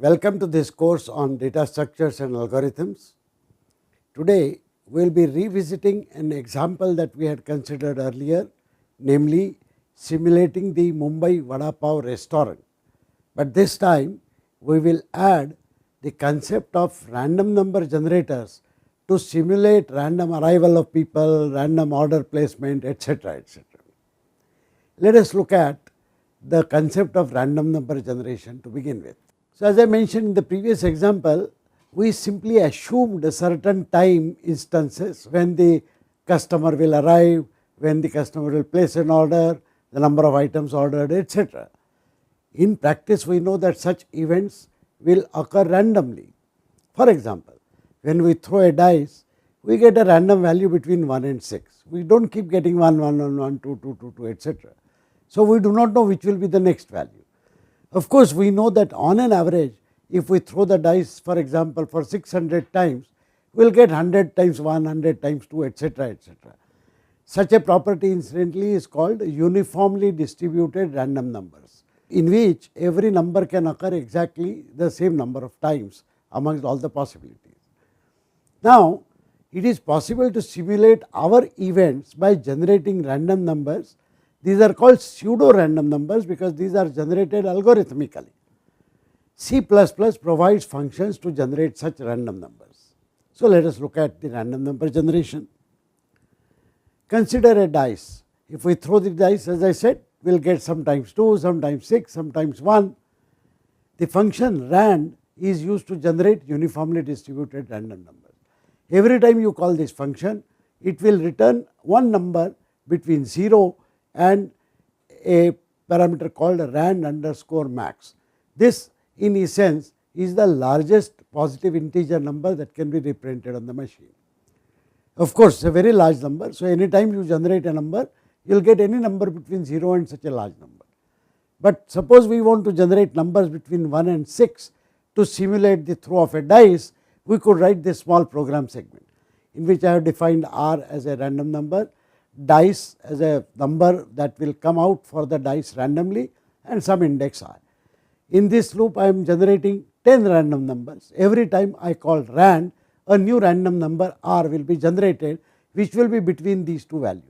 Welcome to this course on data structures and algorithms. Today, we will be revisiting an example that we had considered earlier, namely simulating the Mumbai Vada Pav restaurant. But this time, we will add the concept of random number generators to simulate random arrival of people, random order placement, etc., etc. Let us look at the concept of random number generation to begin with. So, as I mentioned in the previous example, we simply assumed a certain time instances when the customer will arrive, when the customer will place an order, the number of items ordered, etc. In practice, we know that such events will occur randomly. For example, when we throw a dice, we get a random value between 1 and 6. We do not keep getting 1, 1, 1, 1, 2, 2, 2, 2, etc. So, we do not know which will be the next value. Of course, we know that on an average, if we throw the dice, for example, for 600 times, we will get 100 times 1, 100 times 2, etc., etc. Such a property incidentally is called uniformly distributed random numbers, in which every number can occur exactly the same number of times amongst all the possibilities. Now, it is possible to simulate our events by generating random numbers. These are called pseudo random numbers because these are generated algorithmically. C++ provides functions to generate such random numbers. So, let us look at the random number generation. Consider a dice. If we throw the dice, as I said, we will get sometimes 2, sometimes 6, sometimes 1. The function rand is used to generate uniformly distributed random numbers. Every time you call this function, it will return one number between 0 and a parameter called rand underscore max. This in essence is the largest positive integer number that can be represented on the machine. Of course, it is a very large number. So, anytime you generate a number, you will get any number between 0 and such a large number. But suppose we want to generate numbers between 1 and 6 to simulate the throw of a dice, we could write this small program segment in which I have defined R as a random number, dice as a number that will come out for the dice randomly, and some index R. In this loop, I am generating 10 random numbers. Every time I call rand, a new random number R will be generated, which will be between these two values.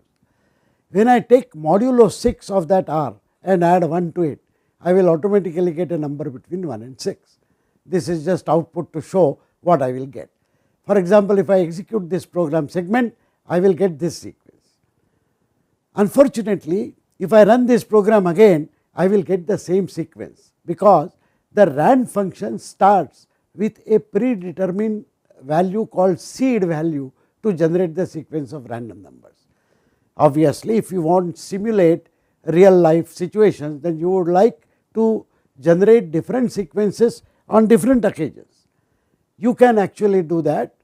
When I take modulo 6 of that R and add 1 to it, I will automatically get a number between 1 and 6. This is just output to show what I will get. For example, if I execute this program segment, I will get this sequence. Unfortunately, if I run this program again, I will get the same sequence because the rand function starts with a predetermined value called seed value to generate the sequence of random numbers. Obviously, if you want to simulate real life situations, then you would like to generate different sequences on different occasions. You can actually do that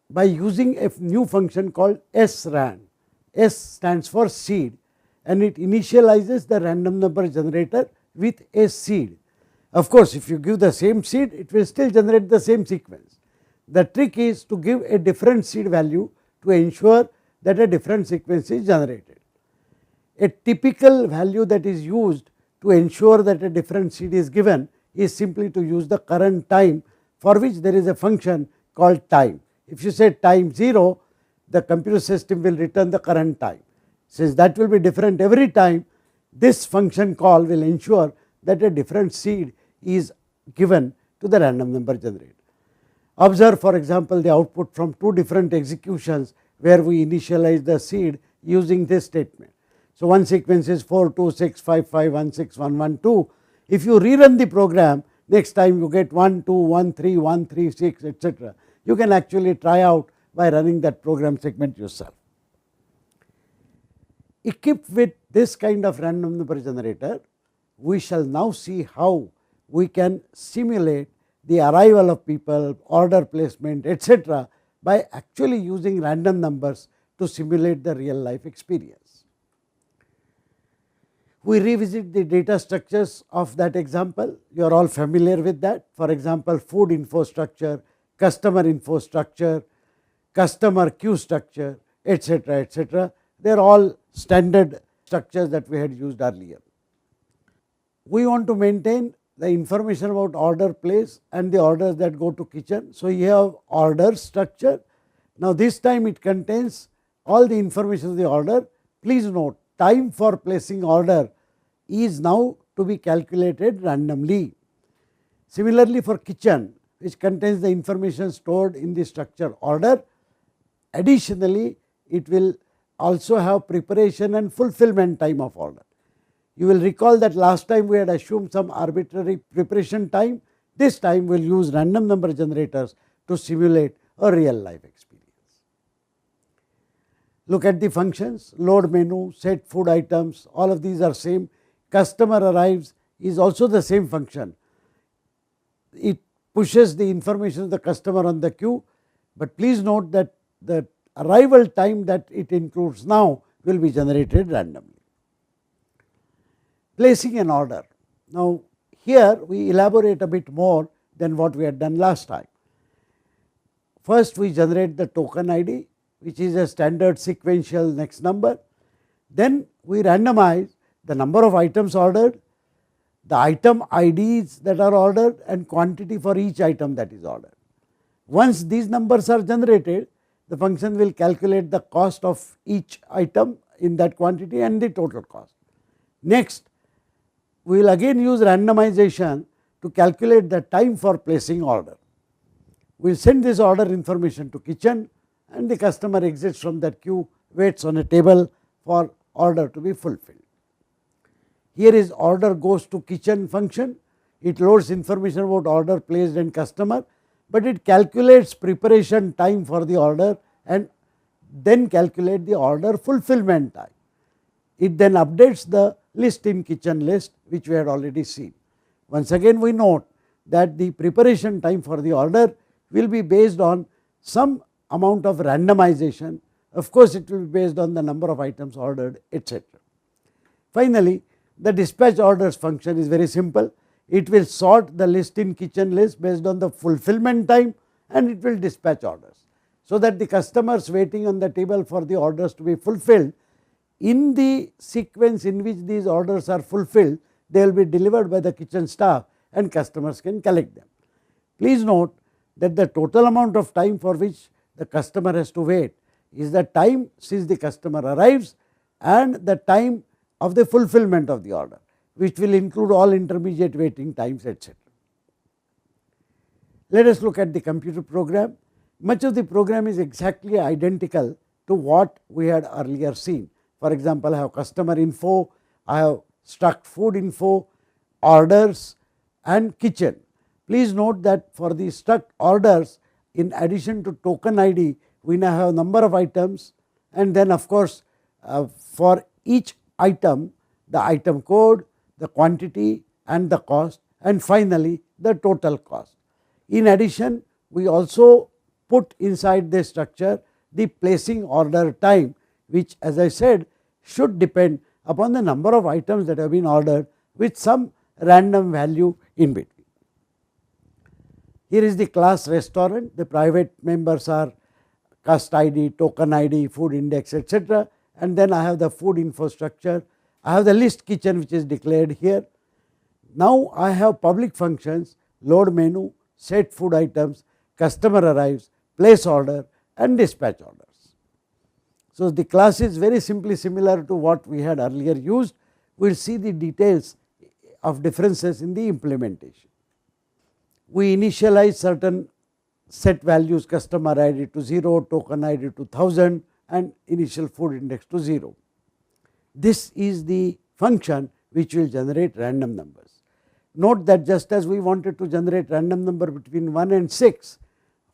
by using a new function called srand. S stands for seed and it initializes the random number generator with a seed. Of course, if you give the same seed, it will still generate the same sequence. The trick is to give a different seed value to ensure that a different sequence is generated. A typical value that is used to ensure that a different seed is given is simply to use the current time, for which there is a function called time. If you say time 0, the computer system will return the current time. Since that will be different every time, this function call will ensure that a different seed is given to the random number generator. Observe, for example, the output from two different executions where we initialize the seed using this statement. So, one sequence is 4, 2, 6, 5, 5, 1, 6, 1, 1, 2. If you rerun the program, next time you get 1, 2, 1, 3, 1, 3, 6, etc. You can actually try out by running that program segment yourself. Equipped with this kind of random number generator, we shall now see how we can simulate the arrival of people, order placement, etc. by actually using random numbers to simulate the real life experience. We revisit the data structures of that example. You are all familiar with that. For example, food info structure, customer info structure, customer queue structure, etc., etc. They are all standard structures that we had used earlier. We want to maintain the information about order place and the orders that go to kitchen. So, you have order structure. Now, this time it contains all the information of the order. Please note, time for placing order is now to be calculated randomly. Similarly, for kitchen, which contains the information stored in the structure order, additionally it will also have preparation and fulfillment time of order. You will recall that last time we had assumed some arbitrary preparation time. This time we will use random number generators to simulate a real life experience. Look at the functions: load menu, set food items, all of these are same. Customer arrives is also the same function. It pushes the information of the customer on the queue, but please note that the arrival time that it includes now will be generated randomly. Placing an order. Now, here we elaborate a bit more than what we had done last time. First, we generate the token ID, which is a standard sequential next number. Then we randomize the number of items ordered, the item IDs that are ordered, and quantity for each item that is ordered. Once these numbers are generated, the function will calculate the cost of each item in that quantity and the total cost. Next, we will again use randomization to calculate the time for placing order. We will send this order information to kitchen, and the customer exits from that queue, waits on a table for order to be fulfilled. Here is order goes to kitchen function. It loads information about order placed and customer, but it calculates preparation time for the order and then calculate the order fulfillment time. It then updates the list in kitchen list, which we had already seen. Once again, we note that the preparation time for the order will be based on some amount of randomization. Of course, it will be based on the number of items ordered, etc. Finally, the dispatch orders function is very simple. It will sort the list in kitchen list based on the fulfillment time, and it will dispatch orders, so that the customers waiting on the table for the orders to be fulfilled, in the sequence in which these orders are fulfilled, they will be delivered by the kitchen staff and customers can collect them. Please note that the total amount of time for which the customer has to wait is the time since the customer arrives and the time of the fulfillment of the order, which will include all intermediate waiting times, etc. Let us look at the computer program. Much of the program is exactly identical to what we had earlier seen. For example, I have customer info, I have struct food info, orders and kitchen. Please note that for the struct orders, in addition to token ID, we now have number of items, and then of course for each item, the item code, the quantity and the cost, and finally the total cost. In addition, we also put inside this structure the placing order time, which, as I said, should depend upon the number of items that have been ordered with some random value in between. Here is the class restaurant. The private members are cust ID, token ID, food index, etc. And then I have the food infrastructure. I have the list kitchen, which is declared here. Now I have public functions: load menu, set food items, customer arrives, place order and dispatch orders. So the class is very simply similar to what we had earlier used. We will see the details of differences in the implementation. We initialize certain set values: customer ID to 0, token ID to 1000 and initial food index to 0. This is the function which will generate random numbers. Note that just as we wanted to generate random number between 1 and 6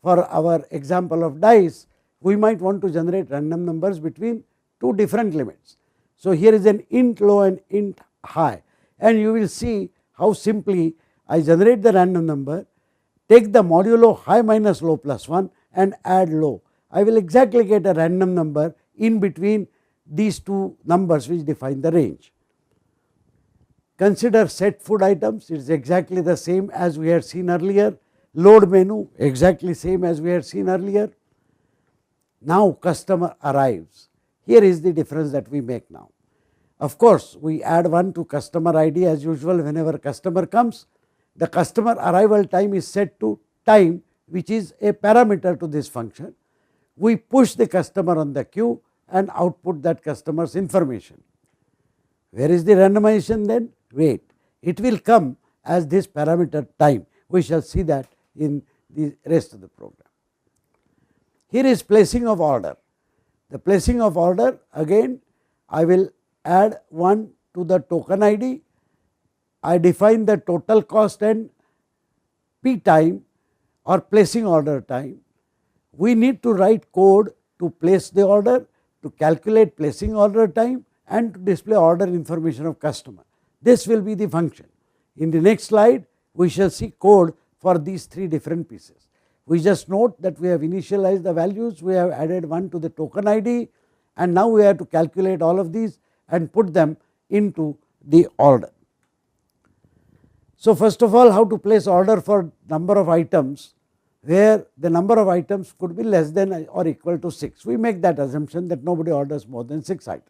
for our example of dice, we might want to generate random numbers between two different limits. So here is an int low and int high, and you will see how simply I generate the random number, take the modulo high minus low plus 1 and add low. I will exactly get a random number in between these two numbers which define the range. Consider set food items. It is exactly the same as we had seen earlier. Load menu, exactly same as we had seen earlier. Now customer arrives. Here is the difference that we make now. Of course, we add 1 to customer ID as usual whenever customer comes, the customer arrival time is set to time, which is a parameter to this function. We push the customer on the queue and output that customer's information. Where is the randomization then? Wait, it will come as this parameter time. We shall see that in the rest of the program. Here is placing of order. The placing of order, again I will add 1 to the token ID. I define the total cost and P time or placing order time. We need to write code to place the order, to calculate placing order time, and to display order information of customer. This will be the function. In the next slide, we shall see code for these 3 different pieces. We just note that we have initialized the values, we have added 1 to the token ID, and now we have to calculate all of these and put them into the order. So, first of all, how to place order for number of items, where the number of items could be less than or equal to 6. We make that assumption that nobody orders more than 6 items.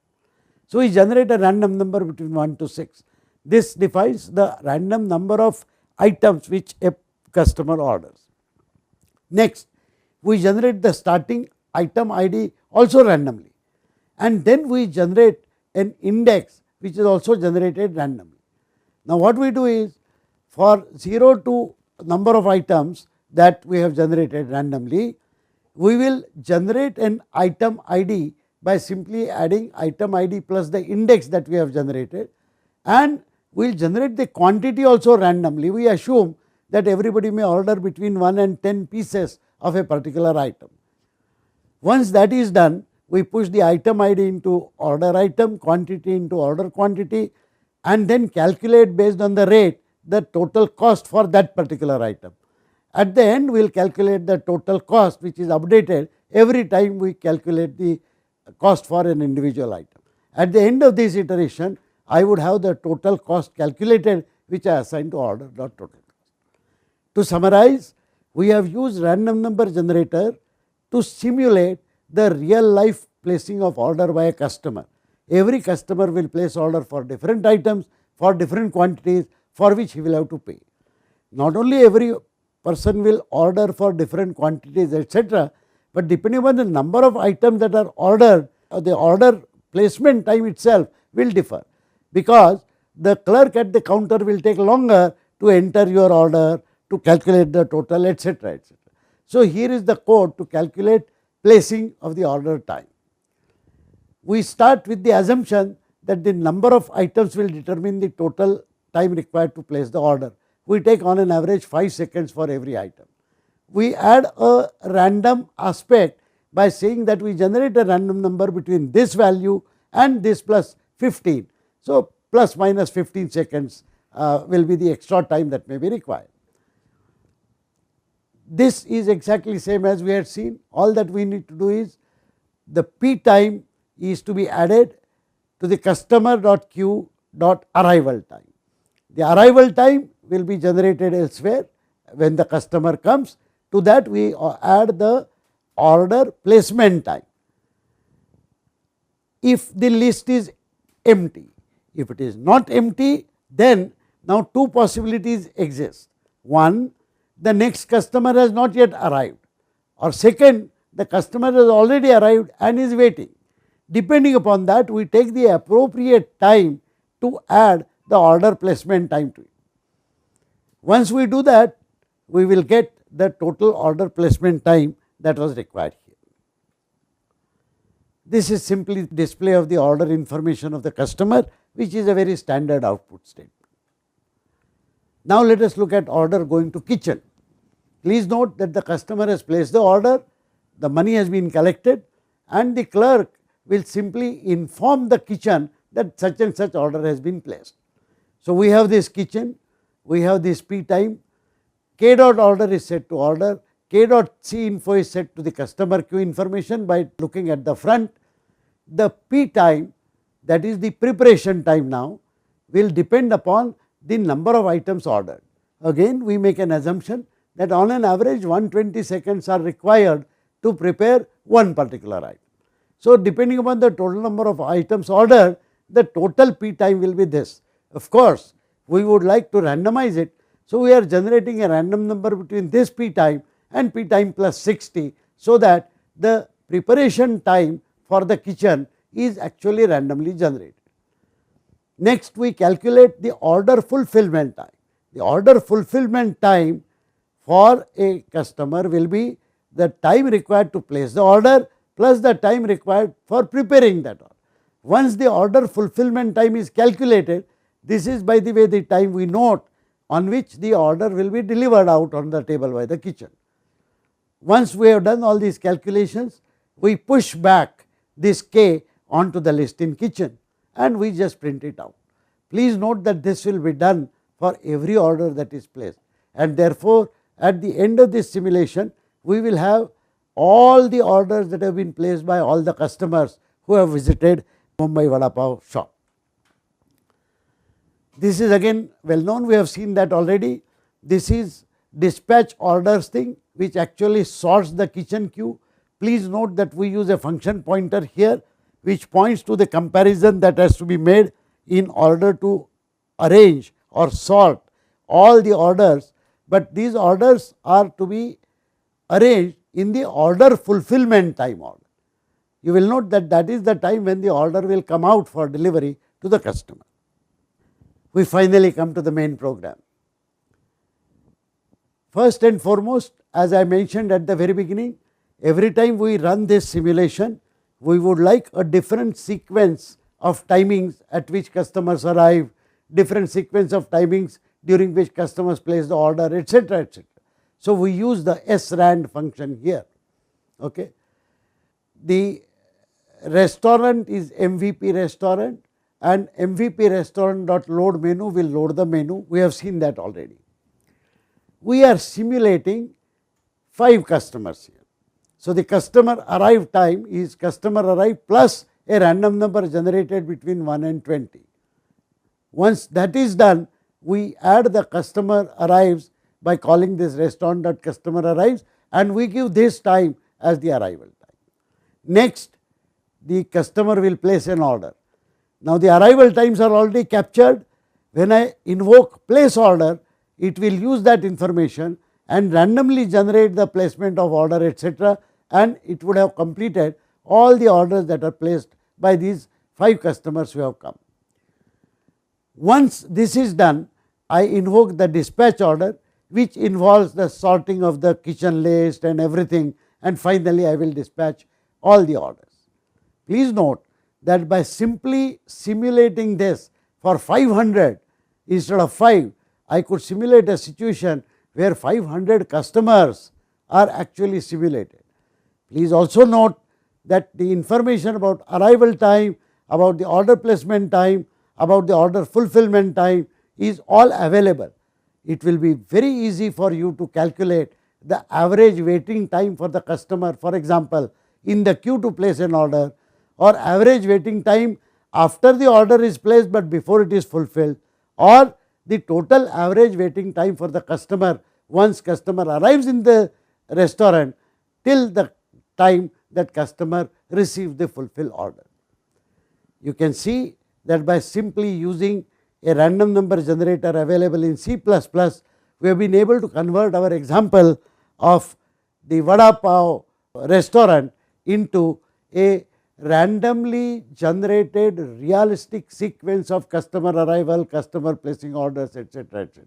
So, we generate a random number between 1 to 6. This defines the random number of items which a customer orders. Next, we generate the starting item ID also randomly, and then we generate an index which is also generated randomly. Now, what we do is, for 0 to number of items that we have generated randomly, we will generate an item ID by simply adding item ID plus the index that we have generated, and we will generate the quantity also randomly. We assume that everybody may order between 1 and 10 pieces of a particular item. Once that is done, we push the item ID into order item, quantity into order quantity, and then calculate based on the rate the total cost for that particular item. At the end, we will calculate the total cost, which is updated every time we calculate the cost for an individual item. At the end of this iteration, I would have the total cost calculated, which I assign to order dot total cost. To summarize, we have used random number generator to simulate the real life placing of order by a customer. Every customer will place order for different items, for different quantities, for which he will have to pay. Not only every person will order for different quantities, etc., but depending upon the number of items that are ordered, the order placement time itself will differ, because the clerk at the counter will take longer to enter your order, to calculate the total, etc., etc. So, here is the code to calculate placing of the order time. We start with the assumption that the number of items will determine the total time required to place the order. We take on an average 5 seconds for every item. We add a random aspect by saying that we generate a random number between this value and this plus 15. So, plus minus 15 seconds will be the extra time that may be required. This is exactly same as we had seen. All that we need to do is, the P time is to be added to the customer.queue.arrival time. The arrival time will be generated elsewhere when the customer comes. To that we add the order placement time. If the list is empty, if it is not empty, then now 2 possibilities exist. One, the next customer has not yet arrived, or second, the customer has already arrived and is waiting. Depending upon that, we take the appropriate time to add the order placement time to it. Once we do that, we will get the total order placement time that was required here. This is simply display of the order information of the customer, which is a very standard output statement. Now, let us look at order going to kitchen. Please note that the customer has placed the order, the money has been collected, and the clerk will simply inform the kitchen that such and such order has been placed. So, we have this kitchen, we have this P time, K dot order is set to order, K dot C info is set to the customer queue information by looking at the front. The P time, that is the preparation time now, will depend upon the number of items ordered. Again, we make an assumption that on an average 120 seconds are required to prepare one particular item. So, depending upon the total number of items ordered, the total P time will be this. Of course, we would like to randomize it. So, we are generating a random number between this p time and p time plus 60, so that the preparation time for the kitchen is actually randomly generated. Next, we calculate the order fulfillment time. The order fulfillment time for a customer will be the time required to place the order plus the time required for preparing that order. Once the order fulfillment time is calculated, this is, by the way, the time we note on which the order will be delivered out on the table by the kitchen. Once we have done all these calculations, we push back this K onto the list in kitchen and we just print it out. Please note that this will be done for every order that is placed, and therefore, at the end of this simulation, we will have all the orders that have been placed by all the customers who have visited Mumbai Vada Pav shop. This is again well known, we have seen that already. This is dispatch orders thing, which actually sorts the kitchen queue. Please note that we use a function pointer here, which points to the comparison that has to be made in order to arrange or sort all the orders, but these orders are to be arranged in the order fulfillment time order. You will note that that is the time when the order will come out for delivery to the customer. We finally come to the main program. First and foremost, as I mentioned at the very beginning, every time we run this simulation, we would like a different sequence of timings at which customers arrive, different sequence of timings during which customers place the order, etc., etc. So, we use the srand function here. Okay. The restaurant is MVP restaurant, and MVP restaurant dot load menu will load the menu. We have seen that already. We are simulating 5 customers here. So, the customer arrive time is customer arrive plus a random number generated between 1 and 20. Once that is done, we add the customer arrives by calling this restaurant dot customer arrives, and we give this time as the arrival time. Next, the customer will place an order. Now, the arrival times are already captured. When I invoke place order, it will use that information and randomly generate the placement of order, etc., and it would have completed all the orders that are placed by these 5 customers who have come. Once this is done, I invoke the dispatch order, which involves the sorting of the kitchen list and everything, and finally, I will dispatch all the orders. Please note that by simply simulating this for 500 instead of 5, I could simulate a situation where 500 customers are actually simulated. Please also note that the information about arrival time, about the order placement time, about the order fulfillment time is all available. It will be very easy for you to calculate the average waiting time for the customer, for example, in the queue to place an order, or average waiting time after the order is placed but before it is fulfilled, or the total average waiting time for the customer once customer arrives in the restaurant till the time that customer receives the fulfilled order. You can see that by simply using a random number generator available in C++, we have been able to convert our example of the Vada Pav restaurant into a randomly generated realistic sequence of customer arrival, customer placing orders, etc., etc.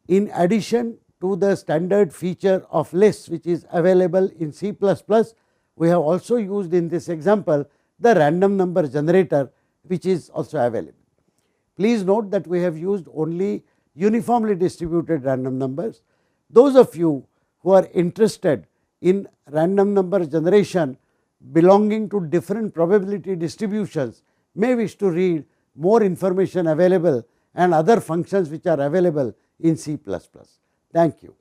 In addition to the standard feature of lists which is available in C++, we have also used in this example the random number generator, which is also available. Please note that we have used only uniformly distributed random numbers. Those of you who are interested in random number generation belonging to different probability distributions may wish to read more information available and other functions which are available in C++. Thank you.